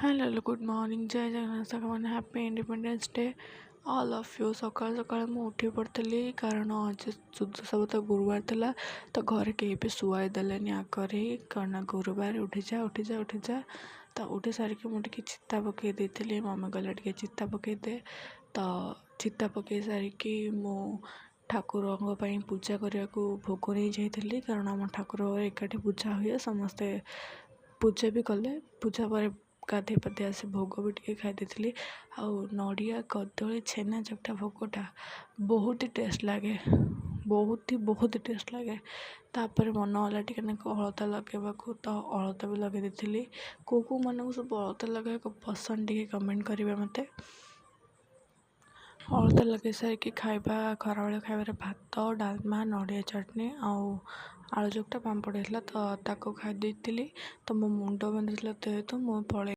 Hello good morning जय जगन्नाथ सकाल happy independence day all of you. सकाल सकाल मु उठी पड़ी कारण आज सब तो गुरुवार था तो घरे कहीं भी शुआई देलेनि आगे कारण गुरुवार उठीजा उठीजा उठीजा तो उठी सारिकी मुझे चिता पकई देती मम्मी कहले टे चिता पकई दे तो चिता पकई सारिकी मु ठाकुर पूजा करने को भोग नहीं जाइली कारण आम ठाकुर एकाठी पूजा हुए समस्ते पूजा भी कले पूजा पर गाधे पाधे आसी भोग भी टे खाई आउ नड़िया कदली छेना चकटा भोगटा बहुत ही टेस्ट लगे बहुत ही टेस्ट लगे। तापर मन होला टे हलता लगेबा तो हलता भी लगे देती को मन सब हलता लगे पसंद टे कमेंट करेंगे मत। हलता लगे सारिकी खाइबा खराबले खाइबार भात डालमा नड़िया चटनी आलू चकटा पापड़ होता तो ताको खाई तो मो मुंड बिंधुला जेहेतु मु पलि